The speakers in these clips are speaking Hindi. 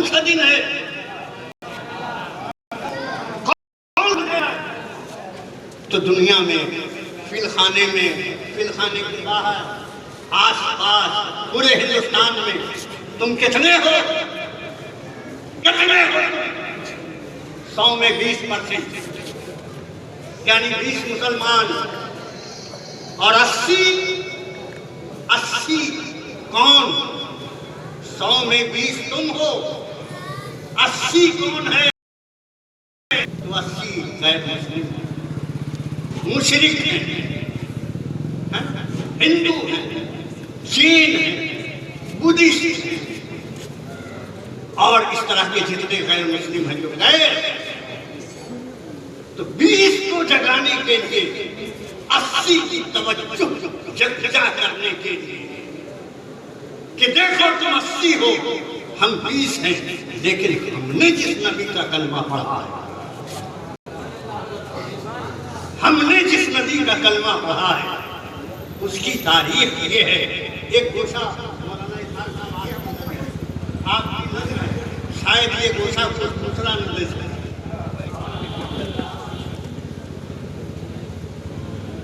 सा दिन है, तो दुनिया में फिलखाने के बाहर आस पास पूरे हिंदुस्तान में तुम कितने हो? 100 में 20%, यानी 20 मुसलमान और 80 कौन? 100 में 20 तुम हो, 80 कौन है? तो 80 गैर मुस्लिम मुशरिक हैं, हिंदू हैं, जैन हैं, बुद्धिस्ट हैं, और इस तरह के जितने गैर मुस्लिम हैं जो गैर, तो 20 को जगाने के लिए 80 की तवज्जो जगजा करने के लिए कि देखो तुम 80 हो, हम 20 हैं, लेकिन हमने जिस नबी का कलमा पढ़ा है, हमने जिस नबी का कलमा पढ़ा है, उसकी तारीफ ये है। एक गोशा आपकी नजर है, शायद ये गोशा कुछ दूसरा निर्देश है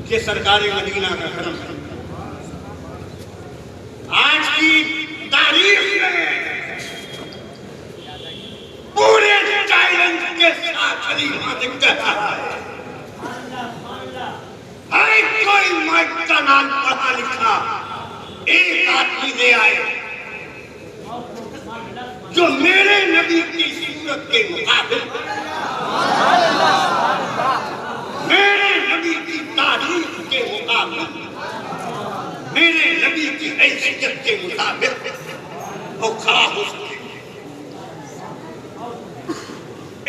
कि सरकार मदीना का करम है। आज की तारीख में पूरे चैलेंज के साथ खलीफा दिख रहा है, कोई मर्द का नाम पढ़ा लिखा एक आदमी ले आए जो मेरे नबी की सूरत के मुताबिक, मेरे नबी की तारीफ के मुताबिक, मेरे नबी की हैसियत के मुताबिक वो खड़ा हो सके।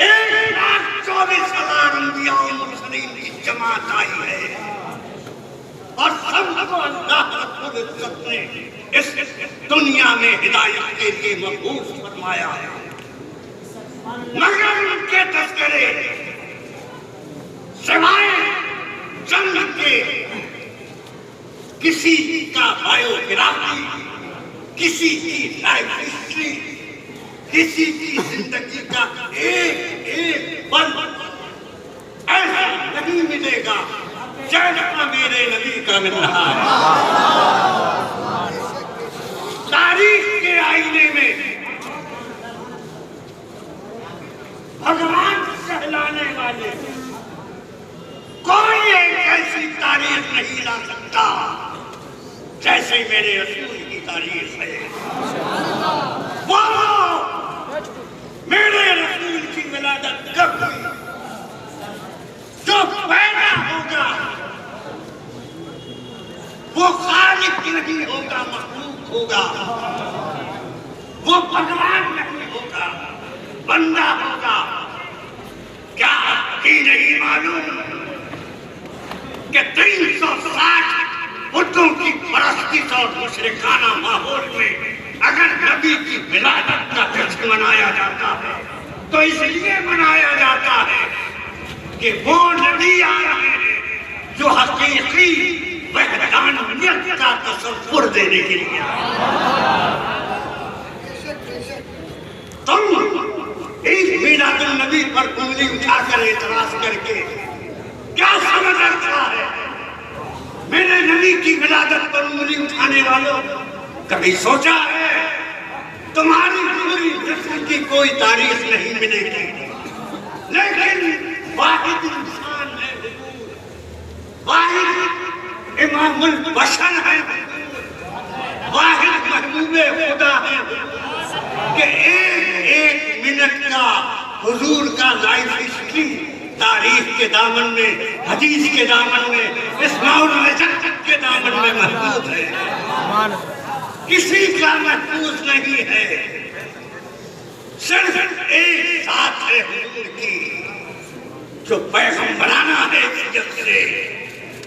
1,24,000 अंबिया और मुरसलीन की जमात आई है और सबको अल्लाह रब्बुल इज्जत ने इस दुनिया में हिदायत के लिए मबूस फरमाया है, मगर उनके तस्करे सिवाय जंग के किसी का बायोग्राफी, किसी की लाइफ हिस्ट्री, किसी की जिंदगी का एक पल ऐसा नहीं मिलेगा जैसा मेरे नबी का मिल रहा है। तारीख के आईने में भगवान कहलाने वाले कोई एक ऐसी तारीख नहीं ला सकता जैसे मेरे रसूल की तारीख है। वो मेरे रसूल की विलादत कब हुई? जो पैदा होगा वो खालिक नहीं होगा, मखलूक होगा। वो भगवान नहीं होगा, बंदा होगा। क्या आपकी नहीं मालूम कि 360 बुतों की परस्ती और मुशरिकाना माहौल में अगर नबी की विलादत का जश्न मनाया जाता है तो इसलिए मनाया जाता है कि वो नबी आ रहे हैं जो हकीकी वहदानियत का तसव्वुर देने के लिए। तुम इस मीलादुन नबी पर उंगली उठाकर एतराज करके क्या समझ रखा है? मेरे नबी की विलादत पर उंगली उठाने वालों, कभी सोचा है तुम्हारी पूरी जिस्म की कोई तारीफ नहीं मिलेगी, लेकिन वाहिद इंसान है, वाहिद इमामुल बशर है, वाहिद महबूबे खुदा है कि एक मिनट का हुजूर का लाइफ हिस्ट्री तारीख के दामन में, हदीस के दामन में, इस्माउल रजत के दामन में महफूज है। किसी का महफूज नहीं है, सिर्फ एक साथ है हुजूर की जो पैगंबराना है।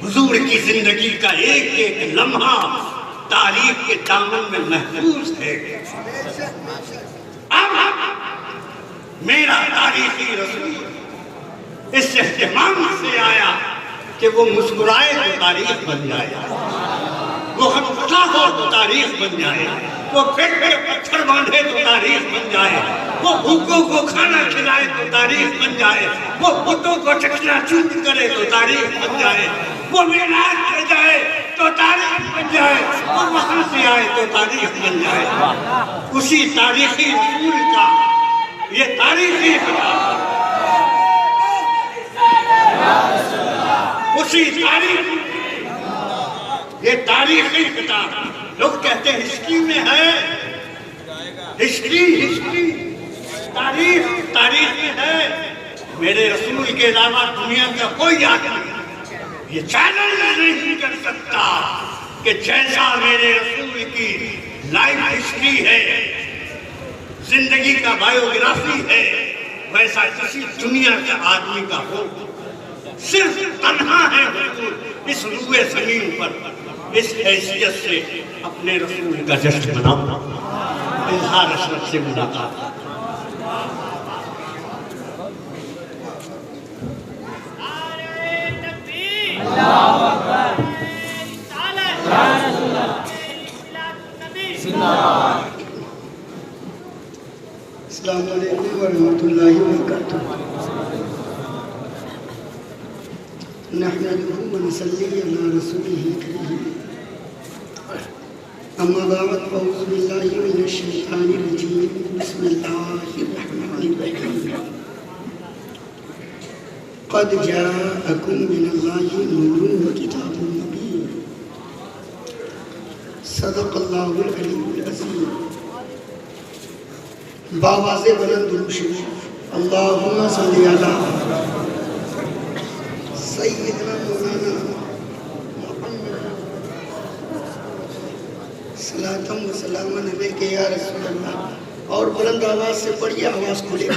हुजूर की जिंदगी का एक एक लम्हा तारीख के दामन में महफूज है। अब मेरा तारीखी रसूल इस इस्तेमाल से आया कि वो मुस्कुराए तो तारीख बन जाए, वो हत्या हो तो तारीख बन जाए, वो पेट पे पत्थर बांधे तो तारीख बन जाए, वो भूखों को खाना खिलाए तो तारीख बन जाए, वो बुतों को चकनाचूर करे तो तारीख बन जाए, वो मेराज कर जाए तो तारीख बन जाए, वो वहां से आए तो तारीख बन जाए। उसी तारीखी रसूल का ये तारीखी किताब, उसी तारीख, ये तारीखी किताब। लोग कहते हैं हिस्ट्री में है, हिस्ट्री हिस्ट्री, तारीख तारीख में है। मेरे रसूल के अलावा दुनिया का कोई आदमी ये चैलेंज नहीं कर सकता कि जैसा मेरे रसूल की लाइफ हिस्ट्री है, जिंदगी का बायोग्राफी है, वैसा किसी दुनिया के आदमी का हो। सिर्फ तन्हा है रसूल इस रूए ज़मीन पर। इस हैसियत से अपने रसूल का जश्न मनाओ, इज़हार अशरफ से मुलाकात। अस्सलामु अलैकुम वरहमतुल्लाहि वबरकातुहू। नहमदुहु व नसल्ली अला रसूलिहिल करीम। अम्मा बाद अऊज़ु बिल्लाहि मिनश शैतानिर रजीम। बिस्मिल्लाहिर रहमानिर रहीम। क़द जाअकुम मिनल्लाहि नूरुन व किताबुन मुबीन। सदक़ल्लाहुल अलीयुल अज़ीम। बावाज़े बुलंद दुरूद शरीफ। अल्लाहुम्मा सल्लि अला सय्यिदना मौलाना सलातम व सलामन अलैका या रसूल अल्लाह। और बुलंद आवाज़ से पढ़िए, आवाज़ खुले।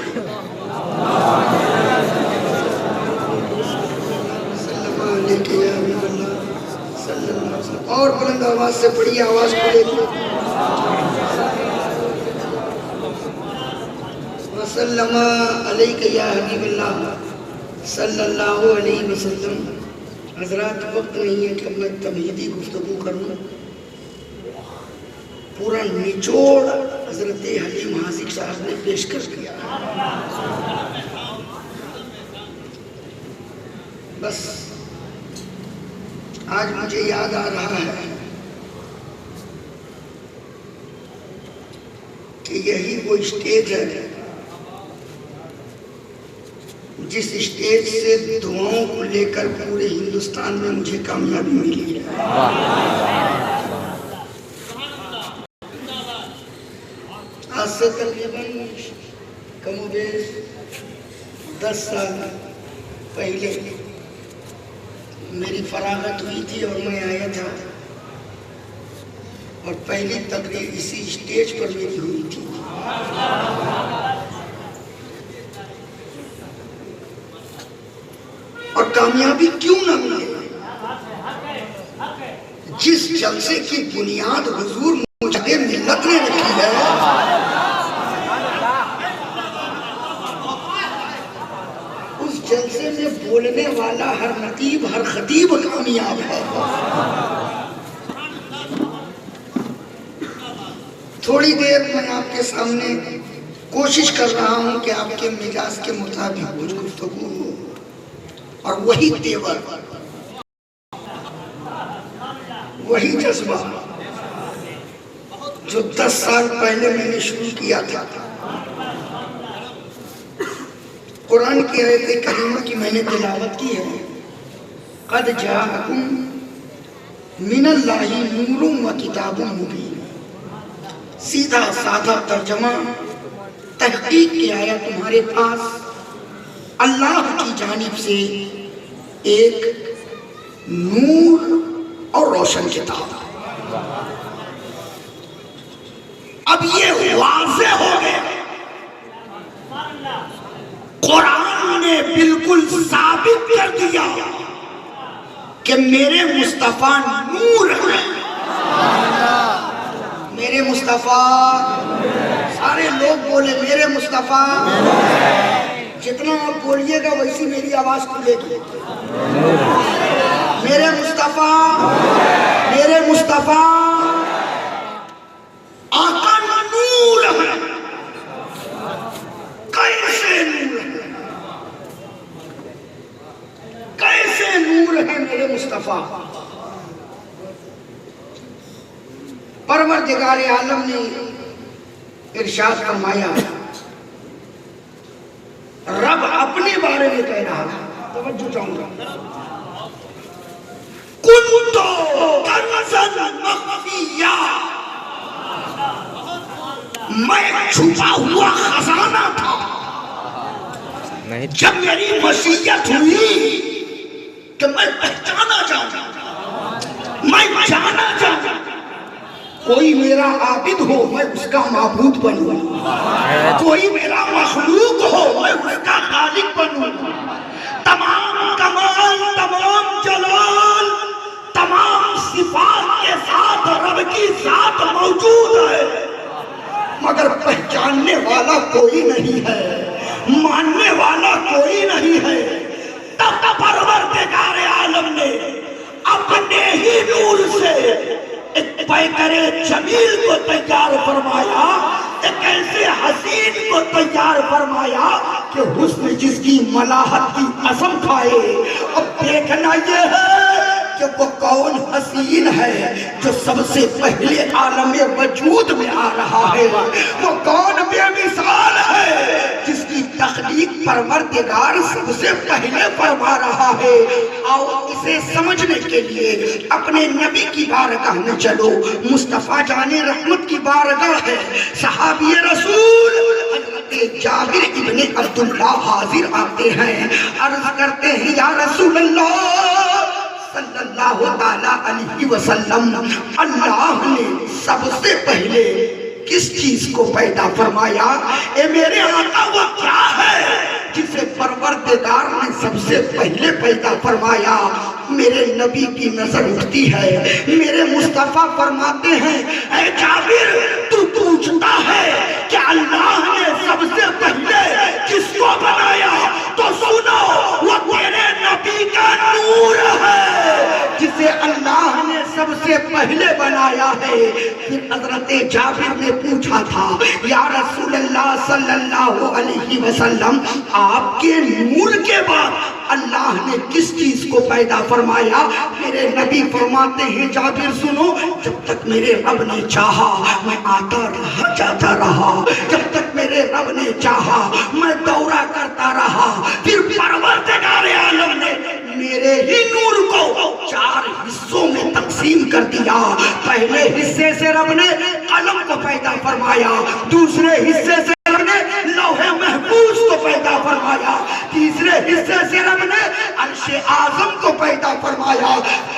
सल्लल्लाहु अलैहि या अल्लाह सल्लल्लाहु अलैहि वसल्लम। और बुलंद आवाज़ से पढ़िए, आवाज़ खुले। वसल्लम अलैका या हबीबल्लाह सल्लल्लाहु अलैहि वसल्लम। हज़रात, वक्त नहीं है कि मैं तमहीदी गुफ्तगू करूँ। पूरा निचोड़ हज़रत हलीम हाज़िक साहब ने पेश कर दिया। बस आज मुझे याद आ रहा है कि यही वो स्टेज है जिस स्टेज से दुआओं को लेकर पूरे हिंदुस्तान में मुझे कामयाबी मिली है। आज से तकरीबन कमोबेश 10 साल पहले मेरी फरागत हुई थी और मैं आया था, और पहली तकरीर इसी स्टेज पर मेरी हुई थी। और कामयाबी क्यों न मिले, जिस जलसे की बुनियाद हुजूर मुझे मिल्लत ने रखी है, उस जलसे में बोलने वाला हर नतीब हर खतीब कामयाब है। थोड़ी देर मैं आपके सामने कोशिश कर रहा हूं कि आपके मिजाज के मुताबिक कुछ गुफ्तगू हो, और वही तेवर, वही जज्बा जो 10 साल पहले मैंने शुरू किया था। कुरान की आयत करीमा की मैंने तिलावत की है। क़द जाअकुम मिनल्लाहि नूरुन व किताबुन मुबीन। सीधा साधा तर्जमा, तहकीक की आया तुम्हारे पास अल्लाह की जानिब से एक नूर और रोशन किताब। अब ये वाज़े हो गया, कुरान ने बिल्कुल साबित कर दिया कि मेरे मुस्तफा नूर है। मेरे मुस्तफा, सारे लोग बोले मेरे मुस्तफा। जितना आप बोलिएगा वैसी मेरी आवाज खुलेगी। मेरे मुस्तफा मेरे मुस्तफा आका नूर है। कैसे नूर है, कैसे नूर है मेरे मुस्तफा। परवरदिगार आलम ने इरशाद फरमाया, रब अपने बारे में कह रहा है, तवज्जो चाहूंगा, कुंतो कनज़न मख़फ़िया, मैं छुपा हुआ खजाना था। जब मेरी वसीयत हुई कि मैं पहचाना जाऊं, मैं जाना जाऊं, कोई मेरा आबिद हो मैं उसका माबूद बनूं, कोई मेरा मखलूक हो मैं उसका खालिक बनूं। तमाम कमाल, तमाम जलाल, तमाम सिफात के साथ रब की जात मौजूद है, मगर पहचानने वाला कोई नहीं है, मानने वाला कोई नहीं है। तब परवरदिगार आलम ने अपने ही नूर से एक पैकरे जमील को तैयार फरमाया, एक ऐसे हसीन को तैयार फरमाया कि हुस्न जिसकी मलाहत की कसम खाए। अब देखना ये है कि वो कौन हसीन है जो सबसे पहले आलमे वजूद में आ रहा है, वो कौन बेमिसाल है जिसकी तख्लीक परवरदिगार सबसे पहले फरमा रहा है। आओ इसे समझने के लिए अपने नबी की बारगाह में चलो। मुस्तफा जाने रहमत की बारगाह है। सहाबी रसूल हज़रत जाबिर इब्ने अब्दुल्लाह हाजिर आते हैं, अर्ज करते हैं, या रसूल अल्लाह सल्लल्लाहु ताला अलैहि वसल्लम, अल्लाह ने सबसे पहले किस चीज को पैदा फरमाया? ए मेरे आका वो क्या है जिसे परवरदिगार ने सबसे पहले पैदा फरमाया? मेरे नबी की नजर उठती है, मेरे मुस्तफा फरमाते हैं, ऐ जाबिर तू पूछता है कि अल्लाह ने सबसे पहले किसको बनाया? तो सुनो, वो तेरे नबी का नूर है जिसे अल्लाह ने सबसे पहले बनाया है। फिर हज़रत जाबिर ने पूछा था, या रसूल अल्लाह सल्लल्लाहु अलैहि वसल्लम, आपके नूर के बाद अल्लाह ने किस चीज को पैदा फरमाया? मेरे नबी फरमाते हैं, जाबिर सुनो, जब तक मेरे रब ने चाहा मैं आता रहा, जाता रहा, जब तक मेरे रब ने चाहा मैं दौरा करता रहा। फिर परवरदिगार आलम ने मेरे ही नूर को 4 हिस्सों में तकसीम कर दिया। पहले हिस्से से रब ने कलम को पैदा फरमाया, दूसरे हिस्से से रब ने लौहे महफूज को पैदा फरमाया, तीसरे हिस्से से रब ने अर्शे आजम को पैदा फरमाया,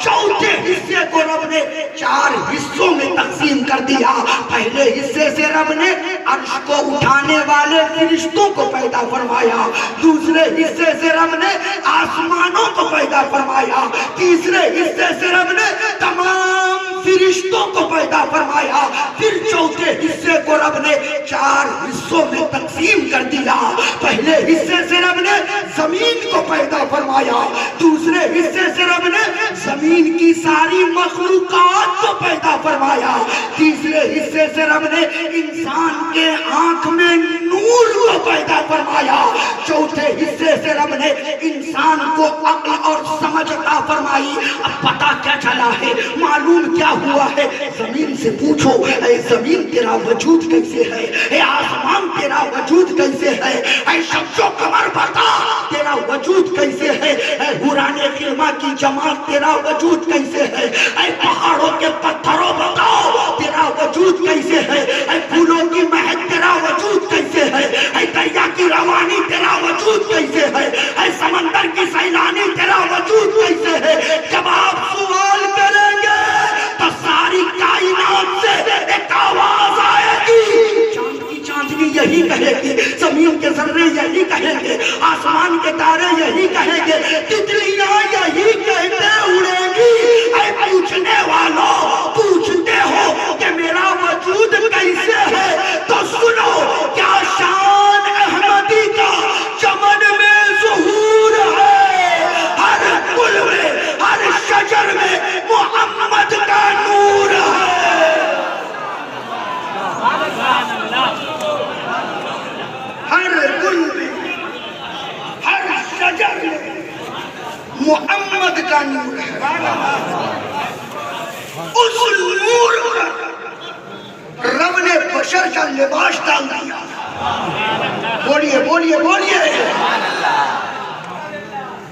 चौथे हिस्से को रब ने 4 हिस्सों में तकसीम कर दिया। पहले हिस्से से रब ने अर्श को उठाने वाले फरिश्तों को पैदा फरमाया, दूसरे हिस्से से रब ने आसमानों को पैदा फरमाया, तीसरे हिस्से से रब ने तमाम फरिश्तों को पैदा फरमाया, फिर चौथे हिस्से को रब ने 4 हिस्सों में तकसीम कर दिया। पहले हिस्से से रब ने जमीन को पैदा फरमाया, दूसरे हिस्से से रब ने जमीन की सारी मखलूकात को पैदा फरमाया, तीसरे हिस्से से रब ने इंसान के आंख में नूर को पैदा फरमाया, चौथे हिस्से से रब ने इंसान को अक्ल और समझ अता फरमाई। अब पता क्या चला है, मालूम क्या हुआ है? जमीन से पूछो, ऐ जमीन तेरा वजूद कैसे है? ऐ आसमान तेरा वजूद कैसे है? ऐ शम्सो कमर बता तेरा वजूद कैसे है? ऐ हुराने खिलमा की जमात तेरा वजूद कैसे है? ऐ पहाड़ों के पत्थरों बताओ तेरा वजूद कैसे है? ऐ फूलों की महक तेरा वजूद कैसे है? ऐ दरिया की रवानी तेरा वजूद कैसे है? ऐ समंदर की सैलानी तेरा वजूद कैसे है? जब आप सवाल करेंगे तो सारी कायनात से एक आवाज आएगी। चांद की चांदनी यही कहेगी, जमीन के जर्रे यही कहेंगे, आसमान के तारे यही कहेंगे, तितलियां यही कहते उड़ेंगी। ऐ पूछने वालों, पूछते हो कि मेरा वजूद कैसे है? तो सुनो, क्या शान अहमदी का चमन में ज़ुहूर है? हर गुल में, हर शजर में मोहम्मद का मोहम्मद का नूर है। उस नूर पर रब ने बशर का लिबास डाल दिया। बोलिए बोलिए बोलिए।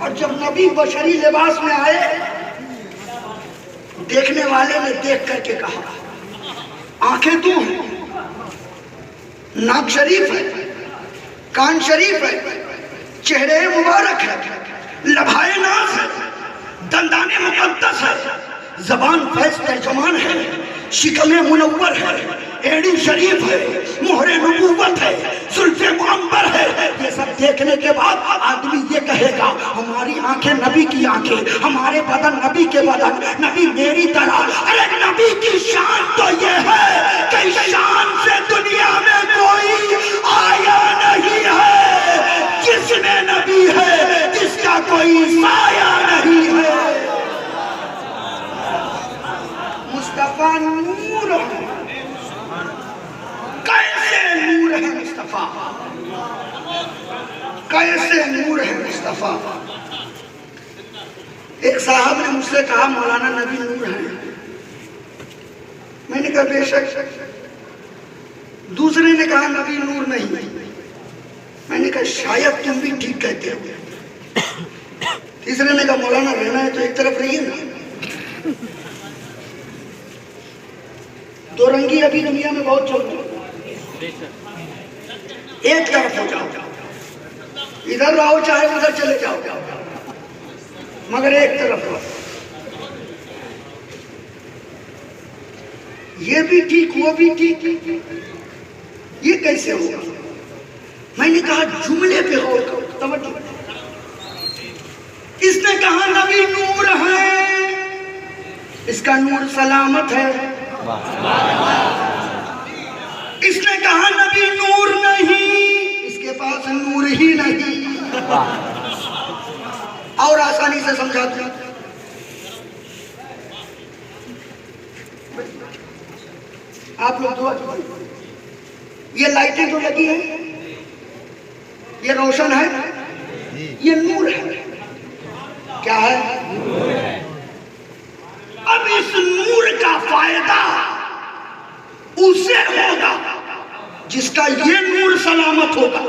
और जब नबी बशरी लिबास में आए, देखने वाले ने देख करके कहा आंखें तू हैं, नाक शरीफ है, कान शरीफ है, चेहरे मुबारक है, लभाए नाज है, दंदाने मुकद्दस है, जबान फैज तर्जमान है, शिकमे मुनव्वर है, एड़ी शरीफ है, मोहरे नबूवत है, सुल्फे मुअम्बर है। ये सब देखने के बाद आदमी ये कहेगा हमारी आंखें नबी की आंखें, हमारे बदन नबी के बदन, नबी मेरी तरह। अरे नबी की शान तो ये है कि शान से दुनिया में कोई आया नहीं है। जिसमें नबी है जिसका कोई साया नहीं है। मुस्तफा नूर है। कैसे नूर है मुस्तफा, कैसे नूर है मुस्तफा। एक साहब ने मुझसे कहा मौलाना नबी नूर है। मैंने कहा बेशक। दूसरे ने कहा नबी नूर नहीं। मैंने कहा शायद तुम भी ठीक कहते हो। तीसरे ने कहा मौलाना रहना है तो एक तरफ रहिए ना। दो रंगी अभी दुनिया में बहुत चल रही है। एक तरफ हो जाओ, इधर रहो चाहे उधर चले जाओ, मगर एक तरफ रहो। ये भी ठीक वो भी ठीक, ये कैसे होगा। मैंने कहा जुमले पे हो तवज्जो। इसने कहा नबी नूर है, इसका नूर सलामत है। इसने कहा नबी नूर नहीं, इसके पास नूर ही नहीं। और आसानी से समझा दूं, आप लोग दुआ कीजिए। ये लाइटें जो लगी हैं, ये रोशन है, ये नूर है। क्या है? अब इस नूर का फायदा उसे होगा जिसका ये नूर सलामत होगा।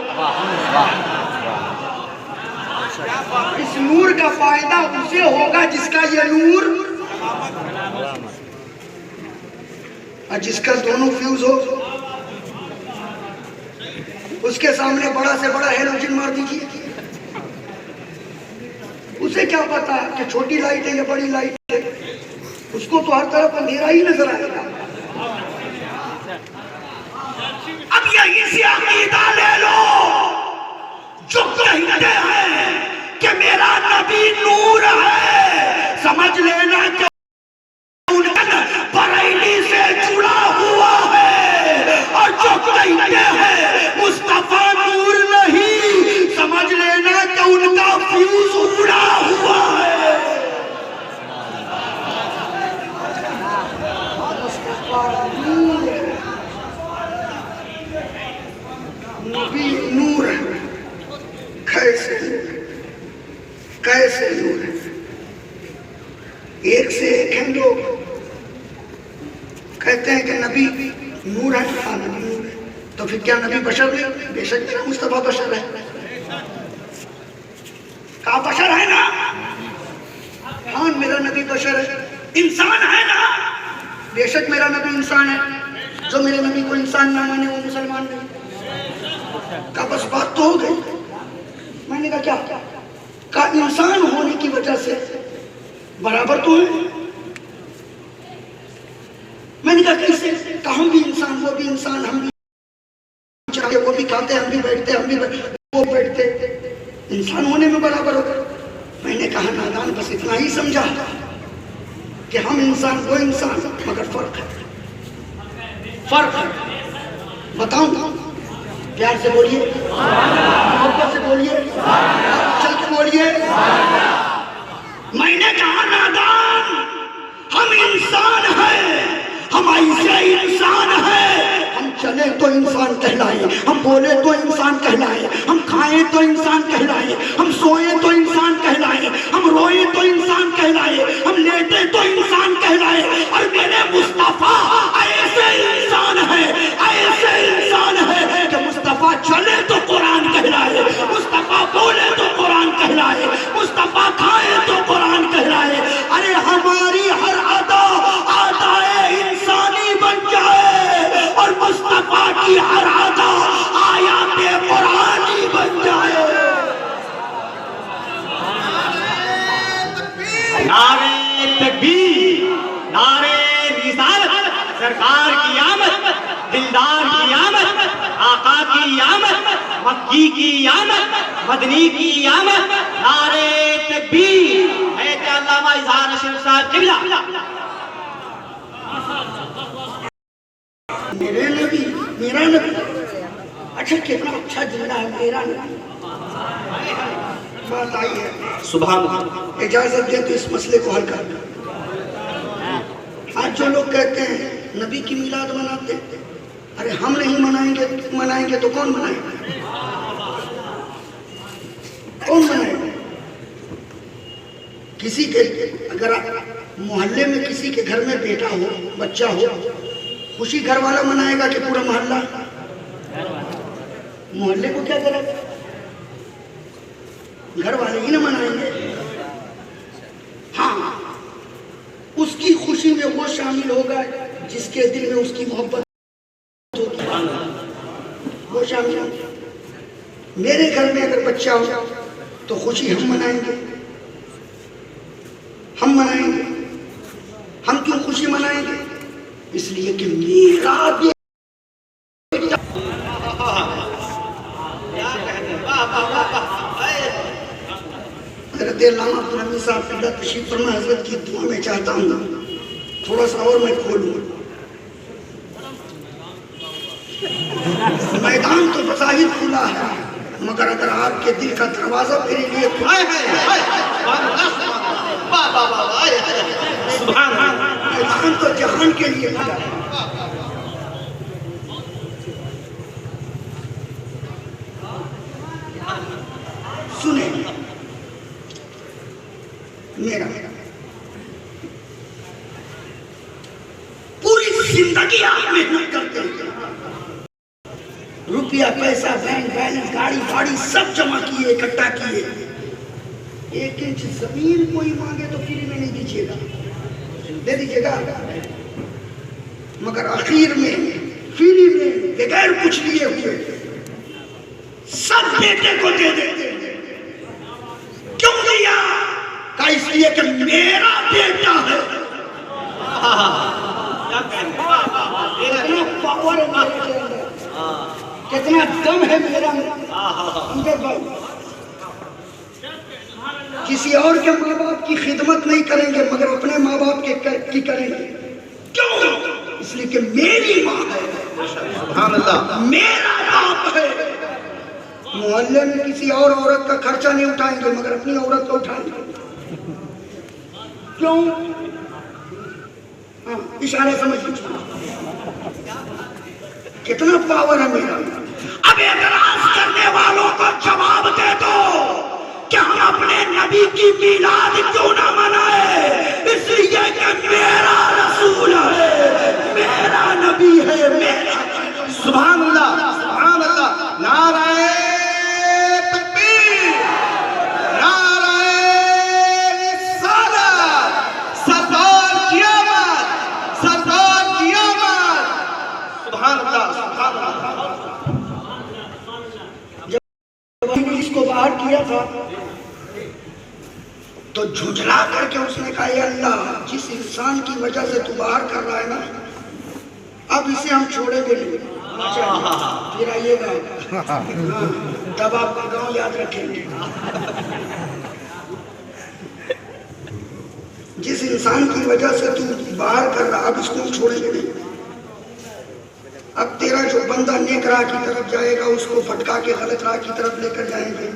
इस नूर का फायदा उसे होगा जिसका ये नूर, और जिसका दोनों फ्यूज हो, उसके सामने बड़ा से बड़ा हेलोजन मार दीजिए। उसे क्या पता कि छोटी लाइट है या बड़ी लाइट है, उसको तो हर तरफ अंधेरा ही नजर आएगा। अब यही से अकीदा ले लो जो कहते हैं कि मेरा नबी नूर है। समझ लेना कि उनका बरेली से जुड़ा हुआ है। और जो कहते हैं मुस्तफा नूर नहीं, समझ लेना कि उनका फ्यूज उड़ा हुआ है। नबी नूर है। कैसे कैसे नूर है। एक से एक हैं लोग कहते हैं कि नबी नूर है। हाँ नबी नूर है, तो फिर क्या नबी बशर नहीं? बेशक मेरा मुस्तफा बशर है। कहा बशर है ना? हाँ मेरा नबी बशर है। इंसान है ना? बेशक मेरा नबी इंसान है। जो मेरे नबी को इंसान ना माने वो मुसलमान नहीं। का बस बात तो हो गई। मैंने कहा क्या? का इंसान होने की वजह से बराबर तो है। मैंने कहा कैसे? का हम भी इंसान, वो भी इंसान, हम भी चाहे वो भी खाते, हम भी बैठते, हम भी वो बैठते, इंसान होने में बराबर हो। मैंने कहा नादान बस इतना ही समझा कि हम इंसान वो इंसान, मगर फर्क है। फर्क है। बताऊं? प्यार से बोलिए, मोहब्बत से बोलिए, चल के बोलिए। मैंने कहा नादान, हम इंसान हैं, हम ऐसे इंसान हैं। हम चले तो इंसान कहलाए, हम बोले तो इंसान कहलाए, हम खाएं तो इंसान कहलाए, हम सोए तो इंसान कहलाए, हम रोए लेटे तो इंसान कहलाए, और मेरे मुस्तफा ऐसे इंसान है कि मुस्तफा चले तो कुरान कहलाए, मुस्तफा बोले तो कुरान कहलाए, मुस्तफा खाए तो कुरान कहलाए। अरे हमारी हर अदा आदाए इंसानी बन जाए और मुस्तफा की हर अदा आयाते कुरानी बन जाए। नारे तकबीर, नारे रिसालत, सरकार की आमद, दिलदार की आमद, आका की आमद, मक्की की आमद, मदनी की आमद, नारे तकबीर है कि अल्लामा इजहार अशरफ साहब किबला। मेरे नबी, मेरा नबी, अच्छा कितना अच्छा जुमला है, मेरा नबी। बात आई है, सुभान इजाजत दे तो इस मसले को हल कर। आज जो लोग कहते हैं नबी की मिलाद मनाते हैं, अरे हम नहीं मनाएंगे तो कौन मनाएगा? कौन मनाएगा? किसी के अगर मोहल्ले में किसी के घर में बेटा हो, बच्चा हो, खुशी घर वाला मनाएगा कि पूरा मोहल्ला? मोहल्ले को क्या करेगा? घर वाले ही ना मनाएंगे। हाँ, उसकी खुशी में वो शामिल होगा जिसके दिल में उसकी मोहब्बत होगी, वो शामिल होगा। मेरे घर में अगर बच्चा हो तो खुशी हम मनाएंगे। हम क्यों खुशी मनाएंगे? इसलिए कि मेरा तशरीफ फरमा हजरत की दुआ में चाहता हूँ थोड़ा सा और मैं खोलूं। मैदान तो बज़ाहिर खुला है, मगर अगर आपके दिल का दरवाजा मेरे लिए खुला है, मैदान तो जहान के लिए खुला है। सुने मेरा पूरी जिंदगी आप मेहनत करते हैं, रुपया पैसा बैंक बैलेंस गाड़ी फाड़ी सब जमा किए, इकट्ठा किए। 1 इंच जमीन कोई मांगे तो फ्री में नहीं दीजिएगा, दे दीजिएगा, मगर आखिर में फ्री में बगैर कुछ लिए हुए सब बेटे को दे देते। क्यों दिया? का इसलिए कि मेरा बेटा है। कितना पावर है मेरे के अंदर, कितना दम है मेरा अंदर भाई। किसी और के माँ बाप की खिदमत नहीं करेंगे, मगर अपने माँ बाप की करेंगे। क्यों? इसलिए कि मेरी माँ है, मेरा बाप है। मोहल्ले में किसी और औरत का खर्चा नहीं उठाएंगे, मगर अपनी औरत को उठाएंगे। क्यों? हाँ, इशारा समझ लीजिए, कितना पावर है मेरा। अब एतराज करने वालों को जवाब दे दो कि हम अपने नबी की मिलाद क्यों ना मनाए? इसलिए कि मेरा रसूल है, मेरा नबी है, मेरा। सुभान अल्लाह, सुभान अल्लाह, नाराए तकबीर, नाराए रिसालत, सरदार की आमद, सरदार की आमद। सुभान अल्लाह, सुभान अल्लाह। जब इसको बाहर किया था तो झुठला करके उसने कहा, ये अल्लाह, जिस इंसान की वजह से तू बाहर कर रहा है ना, अब इसे हम छोड़ेंगे नहीं। फिर आइएगा, तब आपका गांव याद रखेंगे। जिस इंसान की वजह से तू बाहर कर रहा, अब इसको हम छोड़ेंगे नहीं। अब तेरा जो बंदा नेक राह की तरफ जाएगा उसको फटका के गलत राह की तरफ लेकर जाएंगे।